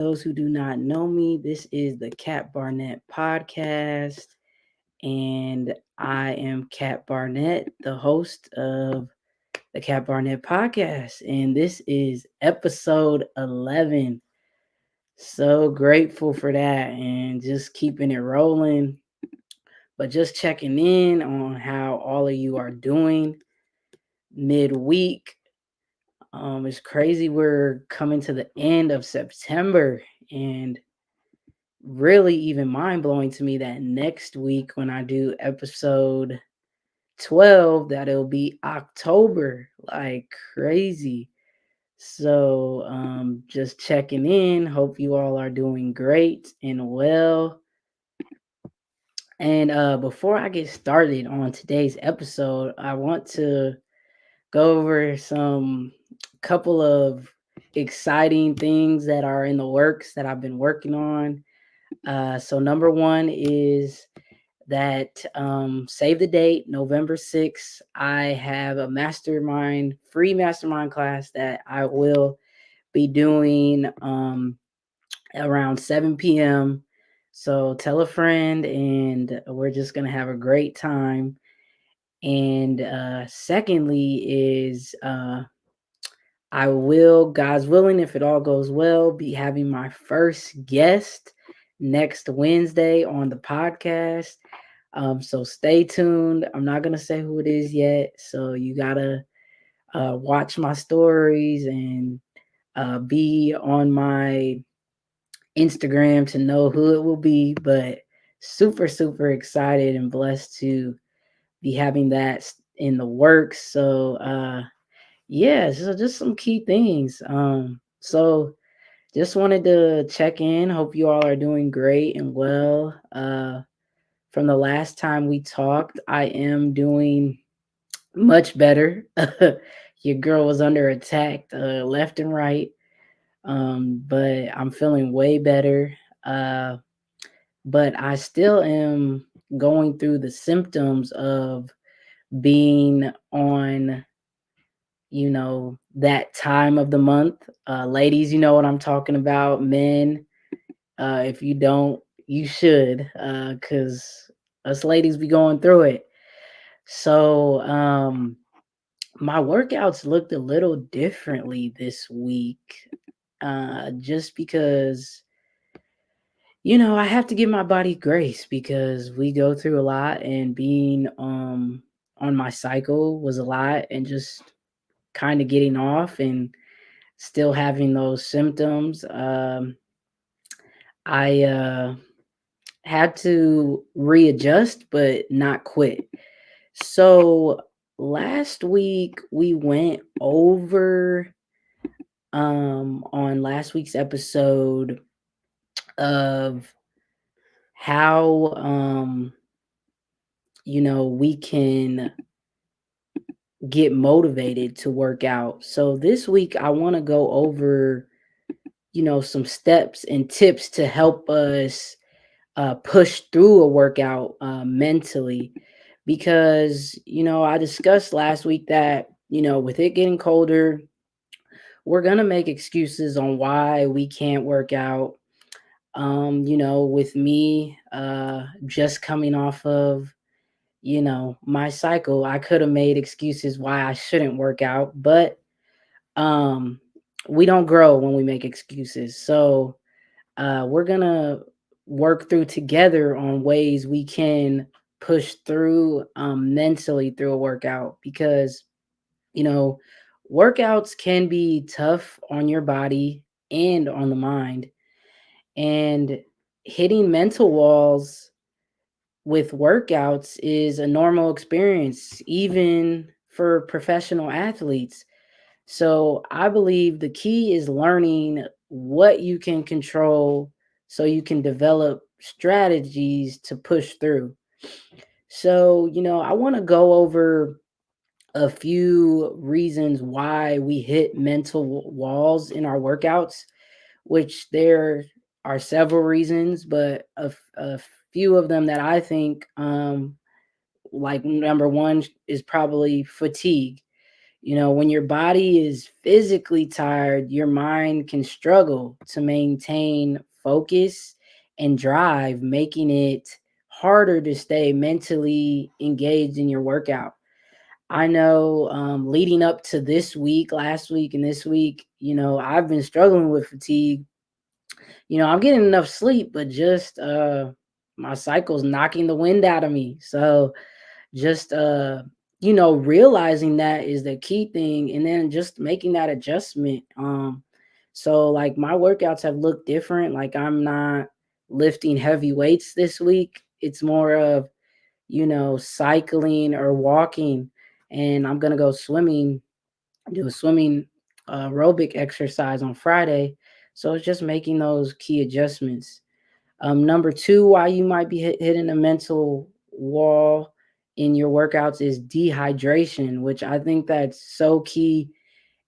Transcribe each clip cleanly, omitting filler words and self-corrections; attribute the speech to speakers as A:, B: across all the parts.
A: those who do not know me, this is the Cat Barnett podcast, and I am Cat Barnett, the host of the Cat Barnett podcast, and this is episode 11. So grateful for that, and just keeping it rolling, but just checking in on how all of you are doing midweek. It's crazy we're coming to the end of September, and really even mind blowing to me that next week when I do episode 12 that it'll be October, like crazy. So just checking in. Hope you all are doing great and well. And before I get started on today's episode, I want to go over some couple of exciting things that are in the works that I've been working on. So number one is that save the date, November 6th. I have a mastermind, free mastermind class that I will be doing around 7 p.m. So tell a friend, and we're just gonna have a great time. And secondly, is I will, God's willing, if it all goes well, be having my first guest next Wednesday on the podcast. So stay tuned. I'm not gonna say who it is yet, so you gotta watch my stories and be on my Instagram to know who it will be. But super excited and blessed to be having that in the works. So yeah, so just some key things. So just wanted to check in. Hope you all are doing great and well. From the last time we talked, I am doing much better. Your girl was under attack left and right, but I'm feeling way better. Uh, but I still am going through the symptoms of being on, that time of the month. Ladies, you know what I'm talking about. Men, if you don't, you should, because us ladies be going through it. So, my workouts looked a little differently this week, just because, I have to give my body grace because we go through a lot, and being on my cycle was a lot, and just kind of getting off and still having those symptoms. I had to readjust, but not quit. So last week we went over on last week's episode of how we can get motivated to work out. So this week I want to go over some steps and tips to help us push through a workout mentally, because I discussed last week that with it getting colder, we're gonna make excuses on why we can't work out. With me just coming off of my cycle, I could have made excuses why I shouldn't work out, but um we don't grow when we make excuses. So we're gonna work through together on ways we can push through mentally through a workout, because you know workouts can be tough on your body and on the mind, and hitting mental walls with workouts is a normal experience even for professional athletes. So I believe the key is learning what you can control so you can develop strategies to push through. So, I want to go over a few reasons why we hit mental walls in our workouts, which there are several reasons, but a few of them that I think, like number one is probably fatigue. When your body is physically tired, your mind can struggle to maintain focus and drive, making it harder to stay mentally engaged in your workout. I know, leading up to this week, last week, and this week, I've been struggling with fatigue. I'm getting enough sleep, but just my cycle's knocking the wind out of me. So just realizing that is the key thing, and then just making that adjustment. So like my workouts have looked different. Like I'm not lifting heavy weights this week. It's more of cycling or walking, and I'm gonna go swimming, do a swimming aerobic exercise on Friday. So it's just making those key adjustments. Number two, why you might be hitting a mental wall in your workouts is dehydration, which I think that's so key.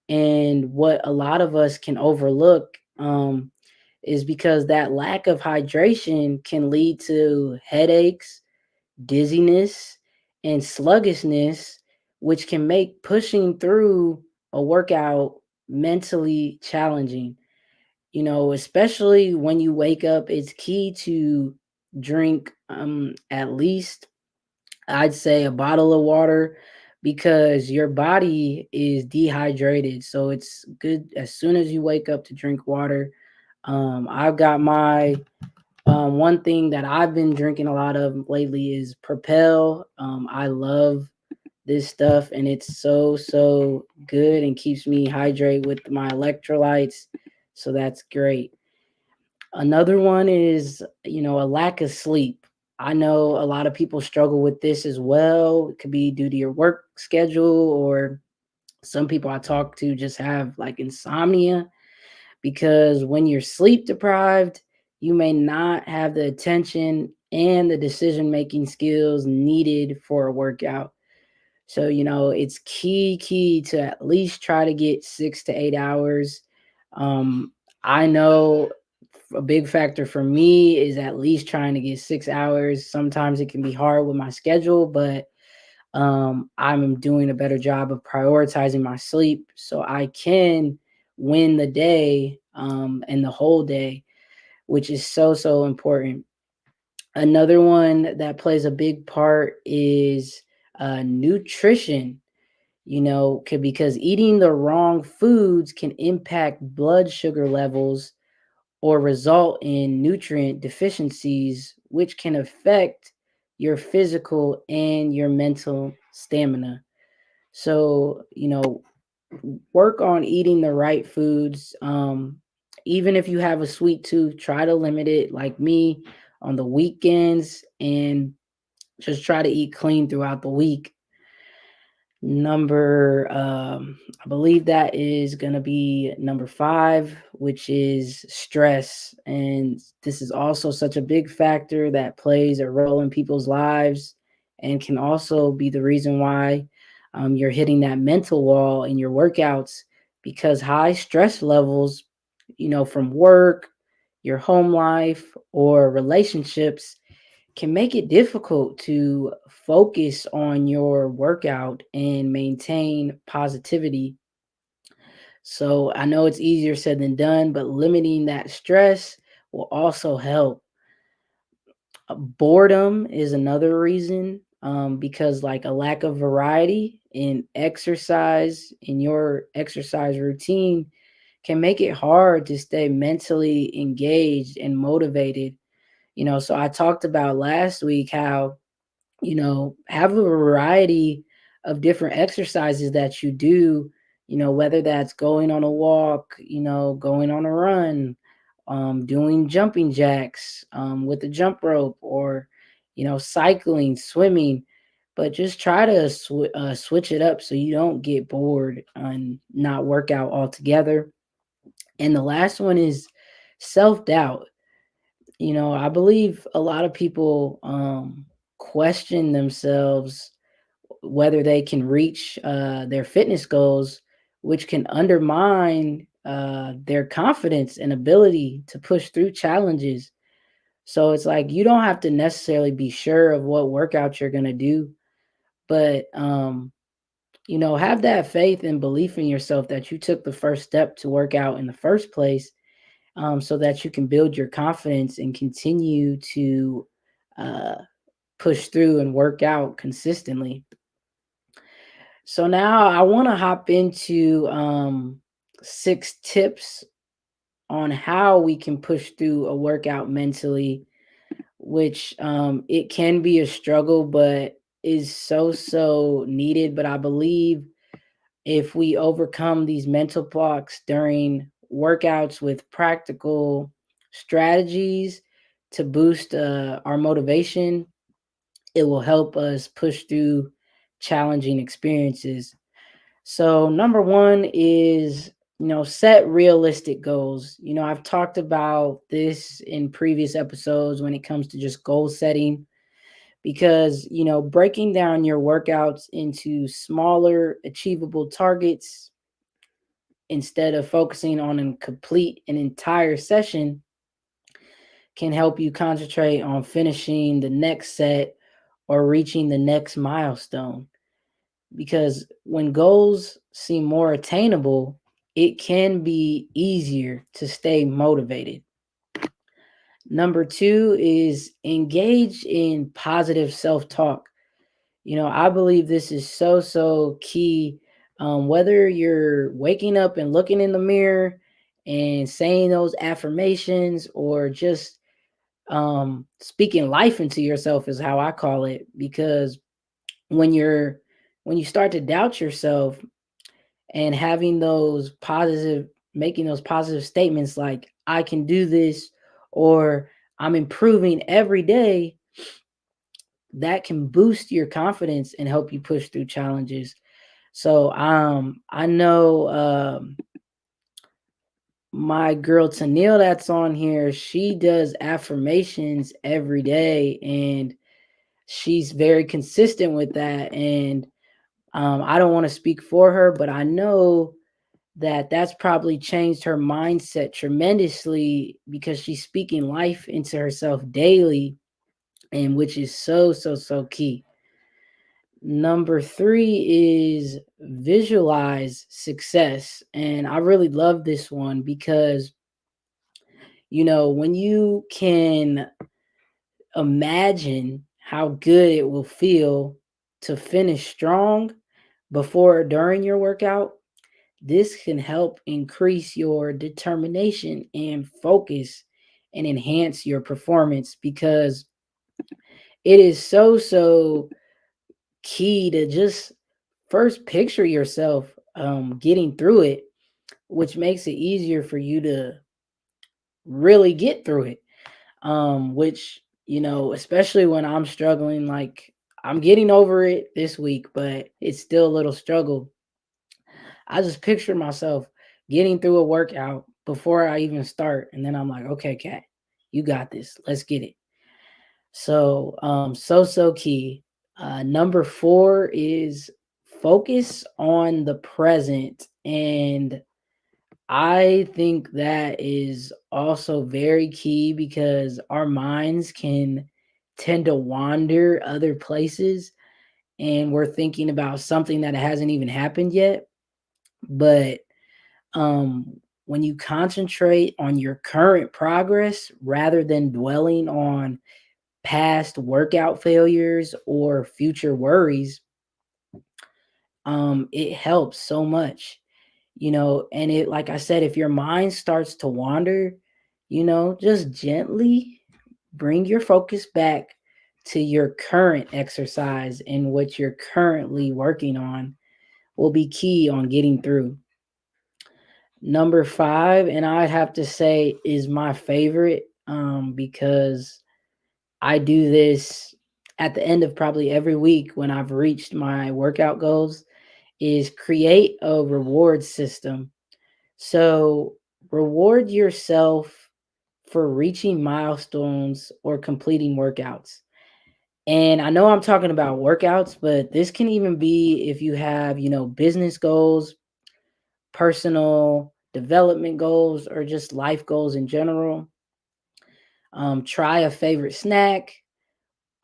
A: And what a lot of us can overlook, is because that lack of hydration can lead to headaches, dizziness, and sluggishness, which can make pushing through a workout mentally challenging. Especially when you wake up, it's key to drink at least, I'd say, a bottle of water, because your body is dehydrated. So it's good as soon as you wake up to drink water. I've got my one thing that I've been drinking a lot of lately is Propel. I love this stuff, and it's so good and keeps me hydrated with my electrolytes. So that's great. Another one is, a lack of sleep. I know a lot of people struggle with this as well. It could be due to your work schedule, or some people I talk to just have like insomnia, because when you're sleep deprived, you may not have the attention and the decision making skills needed for a workout. So, it's key to at least try to get 6 to 8 hours. Um, I know a big factor for me is at least trying to get 6 hours. Sometimes it can be hard with my schedule, but I'm doing a better job of prioritizing my sleep so I can win the day, and the whole day, which is so important. Another one that plays a big part is nutrition. Because eating the wrong foods can impact blood sugar levels or result in nutrient deficiencies, which can affect your physical and your mental stamina. So, work on eating the right foods. Even if you have a sweet tooth, try to limit it, like me, on the weekends, and just try to eat clean throughout the week. I believe that is going to be number five, which is stress. And this is also such a big factor that plays a role in people's lives, and can also be the reason why you're hitting that mental wall in your workouts, because high stress levels, from work, your home life, or relationships, can make it difficult to focus on your workout and maintain positivity. So I know it's easier said than done, but limiting that stress will also help. Boredom is another reason, because like a lack of variety in your exercise routine can make it hard to stay mentally engaged and motivated. So I talked about last week how, have a variety of different exercises that you do, whether that's going on a walk, going on a run, doing jumping jacks, with the jump rope, or, cycling, swimming. But just try to switch it up so you don't get bored and not work out altogether. And the last one is self doubt. I believe a lot of people question themselves whether they can reach their fitness goals, which can undermine their confidence and ability to push through challenges. So it's like you don't have to necessarily be sure of what workout you're going to do, but have that faith and belief in yourself that you took the first step to work out in the first place, so that you can build your confidence and continue to uh, push through and work out consistently. So now I want to hop into 6 tips on how we can push through a workout mentally, which it can be a struggle, but is so needed. But I believe if we overcome these mental blocks during workouts with practical strategies to boost our motivation, it will help us push through challenging experiences. So, number one is, set realistic goals. I've talked about this in previous episodes when it comes to just goal setting, because, breaking down your workouts into smaller, achievable targets instead of focusing on a complete an entire session can help you concentrate on finishing the next set or reaching the next milestone. Because when goals seem more attainable, it can be easier to stay motivated. Number two is engage in positive self talk. I believe this is so key. Whether you're waking up and looking in the mirror and saying those affirmations, or just speaking life into yourself, is how I call it. Because when you're when you start to doubt yourself and having those positive making those positive statements like I can do this, or I'm improving every day, that can boost your confidence and help you push through challenges. So I know my girl Tanil that's on here, she does affirmations every day, and she's very consistent with that. And I don't want to speak for her, but I know that that's probably changed her mindset tremendously, because she's speaking life into herself daily, and which is so key. Number three is visualize success. And I really love this one because, when you can imagine how good it will feel to finish strong before or during your workout, this can help increase your determination and focus and enhance your performance, because it is so key to just first picture yourself getting through it, which makes it easier for you to really get through it. Which, especially when I'm struggling, like I'm getting over it this week, but it's still a little struggle. I just picture myself getting through a workout before I even start. And then I'm like, okay, Kat, you got this. Let's get it. So, so key. Number four is focus on the present. And I think that is also very key, because our minds can tend to wander other places, and we're thinking about something that hasn't even happened yet. But um, when you concentrate on your current progress rather than dwelling on past workout failures or future worries, it helps so much. And it, like I said, if your mind starts to wander, just gently bring your focus back to your current exercise, and what you're currently working on will be key on getting through. Number five, and I'd have to say is my favorite, because I do this at the end of probably every week when I've reached my workout goals, is create a reward system. So reward yourself for reaching milestones or completing workouts. And I know I'm talking about workouts, but this can even be if you have, business goals, personal development goals, or just life goals in general. Try a favorite snack,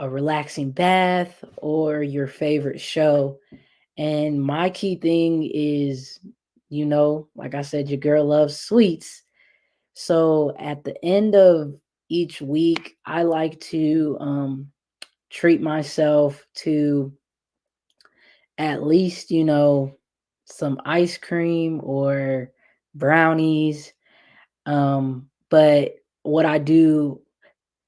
A: a relaxing bath, or your favorite show. And my key thing is, like I said, your girl loves sweets. So at the end of each week, I like to treat myself to at least, some ice cream or brownies. But what I do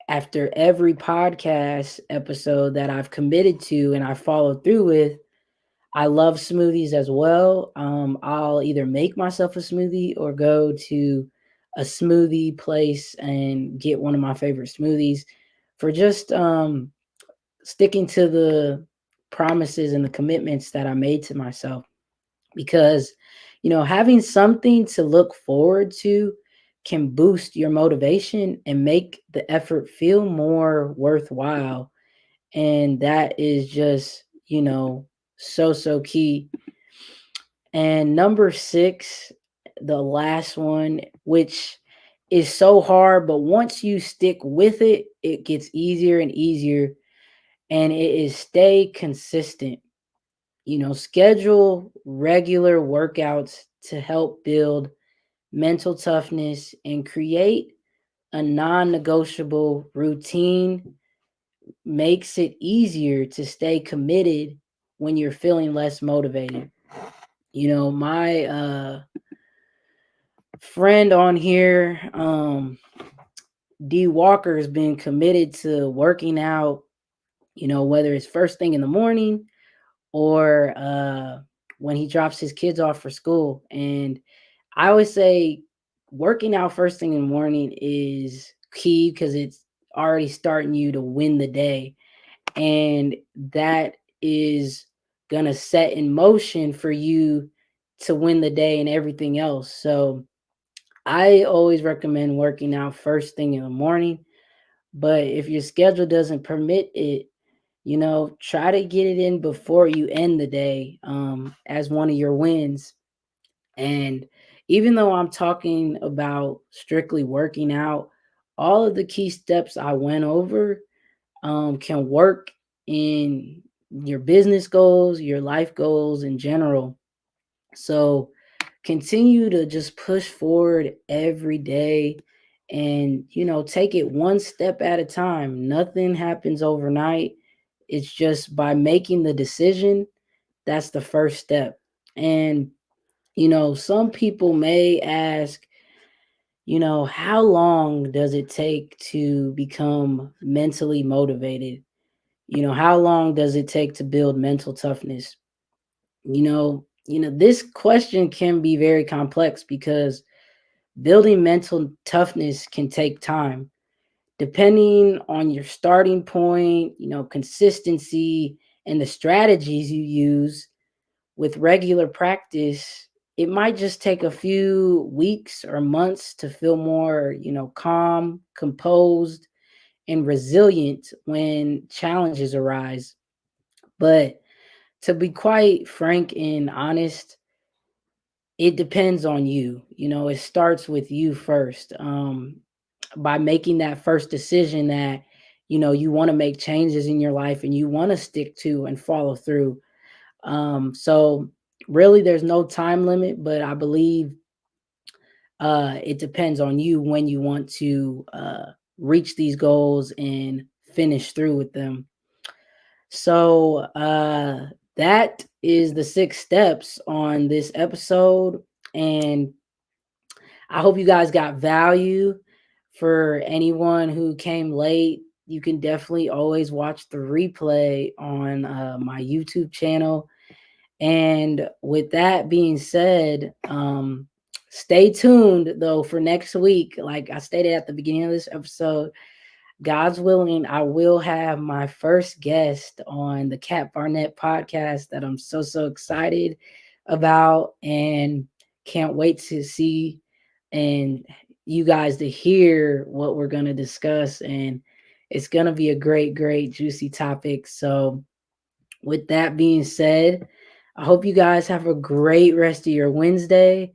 A: after every podcast episode that I've committed to and I follow through with, I love smoothies as well. I'll either make myself a smoothie or go to a smoothie place and get one of my favorite smoothies for just sticking to the promises and the commitments that I made to myself. Because, having something to look forward to can boost your motivation and make the effort feel more worthwhile. And that is just, so key. And number six, the last one, which is so hard, but once you stick with it, it gets easier and easier. And it is stay consistent. Schedule regular workouts to help build mental toughness and create a non negotiable routine makes it easier to stay committed when you're feeling less motivated. My friend on here, D Walker, has been committed to working out, whether it's first thing in the morning or when he drops his kids off for school. And I always say working out first thing in the morning is key because it's already starting you to win the day. And that is going to set in motion for you to win the day and everything else. So I always recommend working out first thing in the morning. But if your schedule doesn't permit it, try to get it in before you end the day as one of your wins. And even though I'm talking about strictly working out, all of the key steps I went over can work in your business goals, your life goals in general. So continue to just push forward every day and, take it one step at a time. Nothing happens overnight. It's just by making the decision, that's the first step. And, some people may ask, how long does it take to become mentally motivated? How long does it take to build mental toughness? This question can be very complex because building mental toughness can take time. Depending on your starting point, consistency and the strategies you use with regular practice, it might just take a few weeks or months to feel more, calm, composed, and resilient when challenges arise. But to be quite frank and honest, it depends on you. It starts with you first. By making that first decision that, you want to make changes in your life and you want to stick to and follow through. So really there's no time limit, but I believe it depends on you when you want to reach these goals and finish through with them. So that is the six steps on this episode. And I hope you guys got value. For anyone who came late, you can definitely always watch the replay on my YouTube channel. And with that being said, stay tuned though for next week. Like I stated at the beginning of this episode, God's willing, I will have my first guest on the Cat Barnett podcast that I'm so excited about and can't wait to see and you guys to hear what we're going to discuss. And it's going to be a great, juicy topic. So, with that being said, I hope you guys have a great rest of your Wednesday.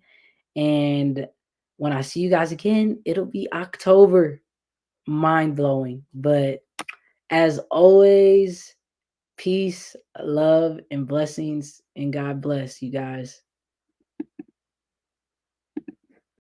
A: And when I see you guys again, it'll be October. Mind blowing. But as always, Peace, love, and blessings, and God bless you guys.